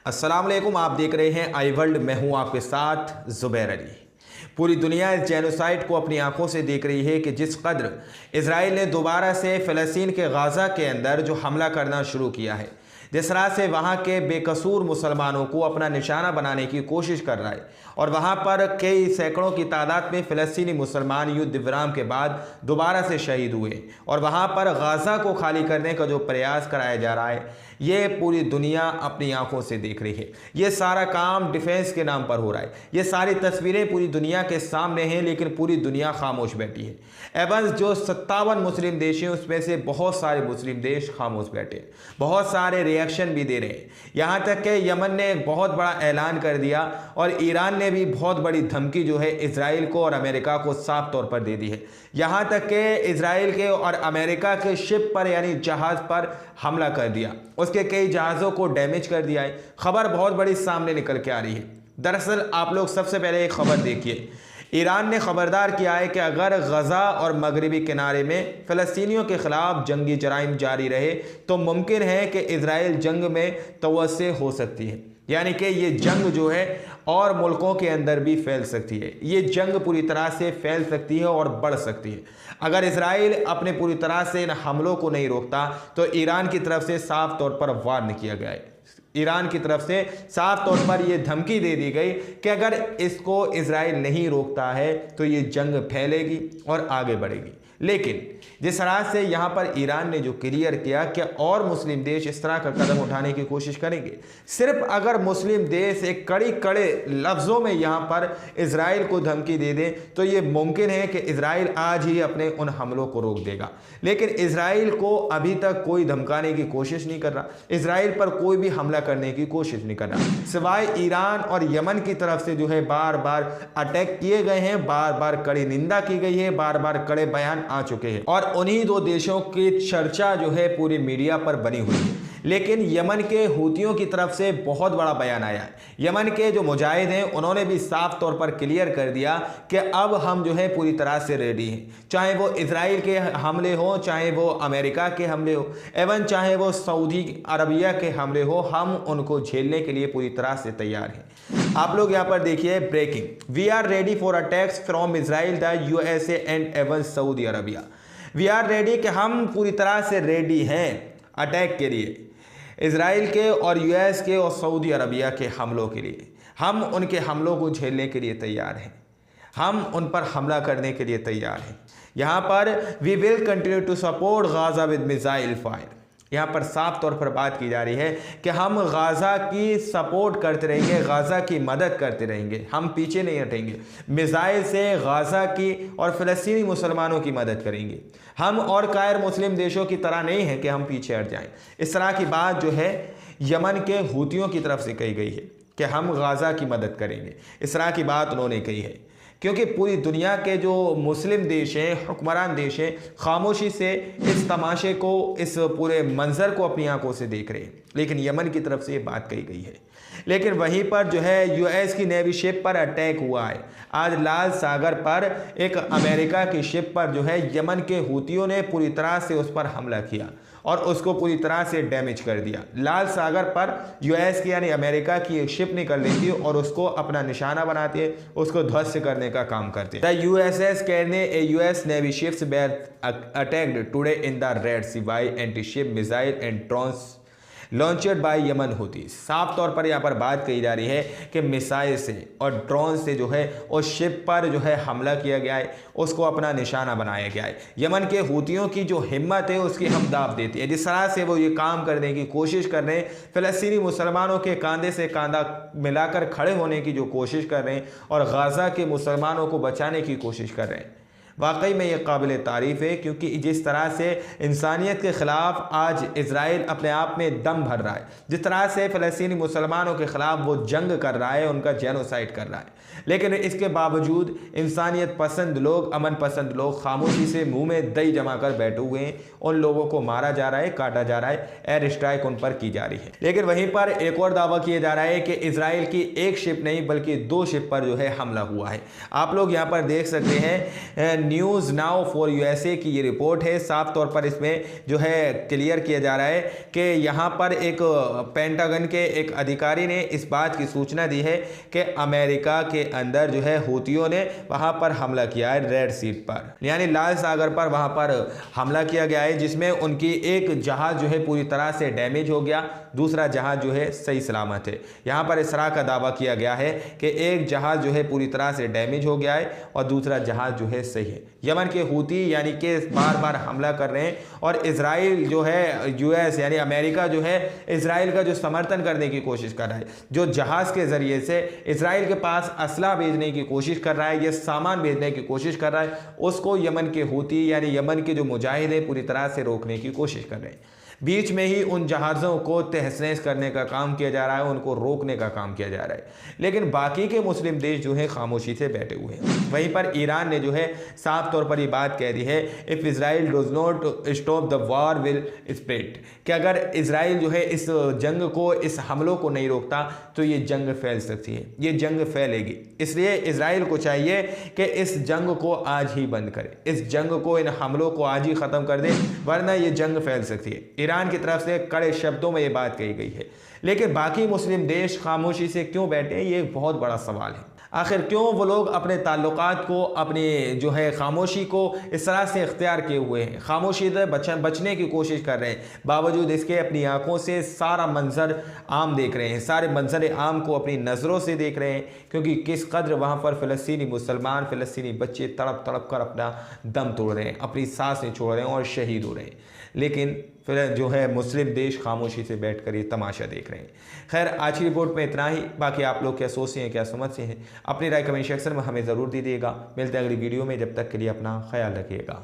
अस्सलाम वालेकुम, आप देख रहे हैं आई वर्ल्ड। मैं हूं आपके साथ ज़ुबैर अली। पूरी दुनिया इस जेनोसाइड को अपनी आंखों से देख रही है कि जिस कदर इजराइल ने दोबारा से फ़लस्तीन के गाज़ा के अंदर जो हमला करना शुरू किया है, जिस तरह से वहाँ के बेकसूर मुसलमानों को अपना निशाना बनाने की कोशिश कर रहा है और वहाँ पर कई सैकड़ों की तादाद में फ़लस्तीनी मुसलमान युद्ध विराम के बाद दोबारा से शहीद हुए और वहाँ पर गाज़ा को खाली करने का जो प्रयास कराया जा रहा है, ये पूरी दुनिया अपनी आंखों से देख रही है। ये सारा काम डिफेंस के नाम पर हो रहा है। ये सारी तस्वीरें पूरी दुनिया के सामने हैं, लेकिन पूरी दुनिया खामोश बैठी है। एवं जो 57 मुस्लिम देश हैं उसमें से बहुत सारे मुस्लिम देश खामोश बैठे हैं, बहुत सारे रिएक्शन भी दे रहे हैं। यहाँ तक कि यमन ने एक बहुत बड़ा ऐलान कर दिया और ईरान ने भी बहुत बड़ी धमकी जो है इजराइल को और अमेरिका को साफ तौर पर दे दी है। यहाँ तक कि इजराइल के और अमेरिका के शिप पर यानी जहाज़ पर हमला कर दिया, उसके कई जहाज़ों को डैमेज कर दिया है। खबर बहुत बड़ी सामने निकल के आ रही है। दरअसल आप लोग सबसे पहले एक खबर देखिए। ईरान ने खबरदार किया है कि अगर गज़ा और मगरबी किनारे में फ़लस्तीनियों के ख़िलाफ़ जंगी जराइम जारी रहे तो मुमकिन है कि इजराइल जंग में तवस्से हो सकती है, यानी कि ये जंग जो है और मुल्कों के अंदर भी फैल सकती है। ये जंग पूरी तरह से फैल सकती है और बढ़ सकती है। अगर इजराइल अपने पूरी तरह से इन हमलों को नहीं रोकता तो ईरान की तरफ से साफ तौर पर वार्न किया गया है। ईरान की तरफ से साफ तौर पर यह धमकी दे दी गई कि अगर इसको इजराइल नहीं रोकता है तो ये जंग फैलेगी और आगे बढ़ेगी। लेकिन जिस तरह से यहाँ पर ईरान ने जो क्लियर किया कि और मुस्लिम देश इस तरह का कदम उठाने की कोशिश करेंगे, सिर्फ अगर मुस्लिम देश एक कड़े लफ्ज़ों में यहाँ पर इजराइल को धमकी दे दे तो ये मुमकिन है कि इजराइल आज ही अपने उन हमलों को रोक देगा। लेकिन इजराइल को अभी तक कोई धमकाने की कोशिश नहीं कर रहा, इजराइल पर कोई भी हमला करने की कोशिश नहीं कर रहा, सिवाय ईरान और यमन की तरफ से जो है बार बार अटैक किए गए हैं, बार बार कड़ी निंदा की गई है, बार बार कड़े बयान आ चुके हैं और उन्हीं दो देशों की चर्चा जो है पूरी मीडिया पर बनी हुई है। लेकिन यमन के हूतियों की तरफ से बहुत बड़ा बयान आया है। यमन के जो मुजाहिद हैं उन्होंने भी साफ तौर पर क्लियर कर दिया कि अब हम जो है पूरी तरह से रेडी हैं, चाहे वो इजराइल के हमले हो, चाहे वो अमेरिका के हमले हो, एवं चाहे वो सऊदी अरबिया के हमले हो, हम उनको झेलने के लिए पूरी तरह से तैयार हैं। आप लोग यहाँ पर देखिए breaking, we are ready for attacks from Israel, the USA and एवं Saudi Arabia. We are ready कि हम पूरी तरह से रेडी हैं अटैक के लिए, इजराइल के और यूएस के और सऊदी अरबिया के हमलों के लिए। हम उनके हमलों को झेलने के लिए तैयार हैं, हम उन पर हमला करने के लिए तैयार हैं। यहाँ पर we will continue to support Gaza with missile fire. यहाँ पर साफ तौर पर बात की जा रही है कि हम गाज़ा की सपोर्ट करते रहेंगे, गाज़ा की मदद करते रहेंगे, हम पीछे नहीं हटेंगे। मिसाइल से गाज़ा की और फ़लस्तीनी मुसलमानों की मदद करेंगे। हम और कायर मुस्लिम देशों की तरह नहीं है कि हम पीछे हट जाएं। इस तरह की बात जो है यमन के हूतियों की तरफ से कही गई है कि हम गाज़ा की मदद करेंगे। इस तरह की बात उन्होंने कही है क्योंकि पूरी दुनिया के जो मुस्लिम देश हैं, हुक्मरान देश हैं, खामोशी से इस तमाशे को, इस पूरे मंजर को अपनी आंखों से देख रहे हैं। लेकिन यमन की तरफ से ये बात कही गई है। लेकिन वहीं पर जो है यूएस की नेवी शिप पर अटैक हुआ है। आज लाल सागर पर एक अमेरिका की शिप पर जो है यमन के हूतियों ने पूरी तरह से उस पर हमला किया और उसको पूरी तरह से डैमेज कर दिया। लाल सागर पर यूएस की यानी अमेरिका की एक शिप निकल रही थी और उसको अपना निशाना बनाते हैं, उसको ध्वस्त करने का काम करते हैं। The USS Carney a US Navy ships were attacked today in the Red Sea by anti ship missile and drones launched by Yemen Houthi. साफ तौर पर यहाँ पर बात कही जा रही है कि मिसाइल से और ड्रोन से जो है उस शिप पर जो है हमला किया गया है, उसको अपना निशाना बनाया गया है। यमन के हूतियों की जो हिम्मत है उसकी हम दाव देती है। जिस तरह से वो ये काम करने की कोशिश कर रहे हैं, फ़लस्तीनी मुसलमानों के कंधे से कंधा मिलाकर खड़े होने की जो कोशिश कर रहे हैं और गाज़ा के मुसलमानों को बचाने की कोशिश कर रहे हैं, वाकई में ये काबिल तारीफ़ है। क्योंकि जिस तरह से इंसानियत के ख़िलाफ़ आज इजराइल अपने आप में दम भर रहा है, जिस तरह से फ़लस्तीनी मुसलमानों के ख़िलाफ़ वो जंग कर रहा है, उनका जेनोसाइड कर रहा है, लेकिन इसके बावजूद इंसानियत पसंद लोग, अमन पसंद लोग खामोशी से मुंह में दही जमा कर बैठे हुए हैं। उन लोगों को मारा जा रहा है, काटा जा रहा है, एयर स्ट्राइक उन पर की जा रही है। लेकिन वहीं पर एक और दावा किया जा रहा है कि इजराइल की एक शिप नहीं बल्कि 2 शिप पर जो है हमला हुआ है। आप लोग यहाँ पर देख सकते हैं न्यूज़ नाउ फॉर यूएसए की ये रिपोर्ट है। साफ तौर पर इसमें जो है क्लियर किया जा रहा है कि यहाँ पर एक पेंटागन के एक अधिकारी ने इस बात की सूचना दी है कि अमेरिका के अंदर जो है हूतियों ने वहाँ पर हमला किया है, रेड सी पर यानी लाल सागर पर वहाँ पर हमला किया गया है, जिसमें उनकी एक जहाज़ जो है पूरी तरह से डैमेज हो गया, दूसरा जहाज़ जो है सही सलामत है। यहाँ पर इसरा का दावा किया गया है कि एक जहाज़ जो है पूरी तरह से डैमेज हो गया है और दूसरा जहाज़ जो है सही है। यमन के हूती यानी कि बार बार हमला कर रहे हैं और इजराइल जो है यूएस यानी अमेरिका जो है इजराइल का जो समर्थन करने की कोशिश कर रहा है, जो जहाज़ के ज़रिए से इजराइल के पास असला भेजने की कोशिश कर रहा है, ये सामान भेजने की कोशिश कर रहा है, उसको यमन के हूती यानी यमन के जो मुजाहिद पूरी तरह से रोकने की कोशिश कर रहे हैं। बीच में ही उन जहाज़ों को तहस-नहस करने का काम किया जा रहा है, उनको रोकने का काम किया जा रहा है, लेकिन बाकी के मुस्लिम देश जो है खामोशी से बैठे हुए हैं। वहीं पर ईरान ने जो है साफ तौर पर ये बात कह दी है, if Israel does not stop the war will spread, कि अगर इज़राइल जो है इस जंग को, इस हमलों को नहीं रोकता तो ये जंग फैल सकती है, ये जंग फैलेगी। इसलिए इज़राइल को चाहिए कि इस जंग को आज ही बंद करे, इस जंग को, इन हमलों को आज ही ख़त्म कर दे, वरना ये जंग फैल सकती है। ईरान की तरफ से कड़े शब्दों में ये बात कही गई है, लेकिन बाकी मुस्लिम देश खामोशी से क्यों बैठे हैं, ये एक बहुत बड़ा सवाल है। आखिर क्यों वो लोग अपने ताल्लुकात को, अपनी जो है खामोशी को इस तरह से इख्तियार किए हुए हैं, खामोशी से बचने की कोशिश कर रहे हैं, बावजूद इसके अपनी आंखों से सारा मंजर आम देख रहे हैं, सारे मंजर आम को अपनी नज़रों से देख रहे हैं, क्योंकि किस कदर वहाँ पर फ़लस्तीनी मुसलमान, फ़लस्तीनी बच्चे तड़प तड़प कर अपना दम तोड़ रहे हैं, अपनी सांसें छोड़ रहे हैं और शहीद हो रहे हैं, लेकिन फिर जो है मुस्लिम देश खामोशी से बैठकर ये तमाशा देख रहे हैं। खैर, आज की रिपोर्ट में इतना ही। बाकी आप लोग क्या सोचते हैं, क्या समझते हैं, अपनी राय कमेंट सेक्शन में हमें ज़रूर दीजिएगा। मिलते हैं अगली वीडियो में, जब तक के लिए अपना ख्याल रखिएगा।